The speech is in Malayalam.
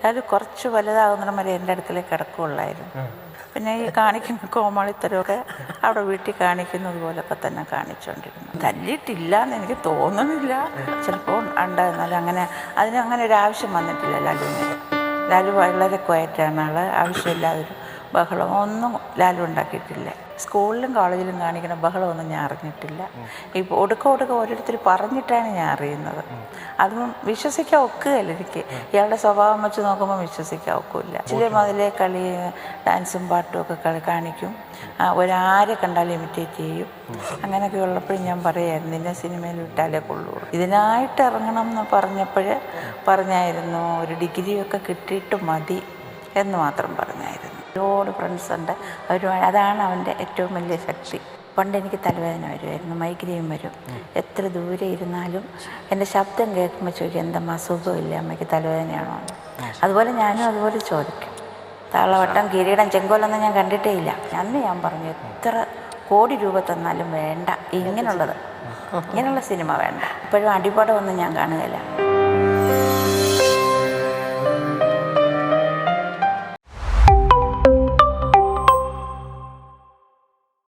അത് കുറച്ച് വലുതാകുന്നിടം വരെ എൻ്റെ അടുക്കലേക്ക് കിടക്കുകയുള്ളായിരുന്നു. പിന്നെ ഈ കാണിക്കുന്ന കോമാളിത്തരമൊക്കെ അവിടെ വീട്ടിൽ കാണിക്കുന്നത് പോലൊക്കെ തന്നെ കാണിച്ചുകൊണ്ടിരുന്നു. തല്ലിയിട്ടില്ല എന്ന് എനിക്ക് തോന്നുന്നില്ല, ചിലപ്പോൾ ഉണ്ടായിരുന്നാലും അങ്ങനെ അതിനങ്ങനെ ഒരു ആവശ്യം വന്നിട്ടില്ല ലാലുവിന്. ലാലു വളരെ ക്വയറ്റാണ് ആൾ. ആവശ്യമില്ലാതൊരു ബഹളം ഒന്നും ലാലു ഉണ്ടാക്കിയിട്ടില്ല. സ്കൂളിലും കോളേജിലും കാണിക്കുന്ന ബഹളമൊന്നും ഞാൻ അറിഞ്ഞിട്ടില്ല. ഇപ്പോൾ ഒടുക്ക ഓരോരുത്തർ പറഞ്ഞിട്ടാണ് ഞാൻ അറിയുന്നത്. അതും വിശ്വസിക്കാൻ ഒക്കുകയല്ല എനിക്ക്. ഇയാളുടെ സ്വഭാവം വെച്ച് നോക്കുമ്പോൾ വിശ്വസിക്കാൻ ഒക്കില്ല. ചില മുതലേ കളി ഡാൻസും പാട്ടും ഒക്കെ കാണിക്കും. ഒരാരെ കണ്ടാലും ഇമിറ്റേറ്റ് ചെയ്യും. അങ്ങനെയൊക്കെ ഉള്ളപ്പോഴും ഞാൻ പറയായിരുന്നു നിന്നെ സിനിമയിൽ വിട്ടാലേ കൊള്ളൂ. ഇതിനായിട്ട് ഇറങ്ങണം എന്ന് പറഞ്ഞായിരുന്നു ഒരു ഡിഗ്രിയൊക്കെ കിട്ടിയിട്ട് മതി എന്ന് മാത്രം പറഞ്ഞായിരുന്നു. ഒരുപാട് ഫ്രണ്ട്സുണ്ട്. അതാണ് അവൻ്റെ ഏറ്റവും വലിയ ശക്തി. പണ്ട് എനിക്ക് തലവേദന വരുമായിരുന്നു, മൈഗ്രെയിൻ വരും. എത്ര ദൂരെ ഇരുന്നാലും എൻ്റെ ശബ്ദം കേൾക്കുമ്പോൾ ചോദിക്കും എന്തമ്മ സുഖമില്ല, അമ്മയ്ക്ക് തലവേദനയാണോ? അതുപോലെ ഞാനും അതുപോലെ ചോദിക്കും. താളവട്ടം, കിരീടം, ചെങ്കോലൊന്നും ഞാൻ കണ്ടിട്ടേ ഇല്ല. അന്ന് ഞാൻ പറഞ്ഞു എത്ര കോടി രൂപ തന്നാലും വേണ്ട ഇങ്ങനെയുള്ള സിനിമ വേണ്ട. ഇപ്പോഴും അടിപടമൊന്നും ഞാൻ കാണുകയില്ല.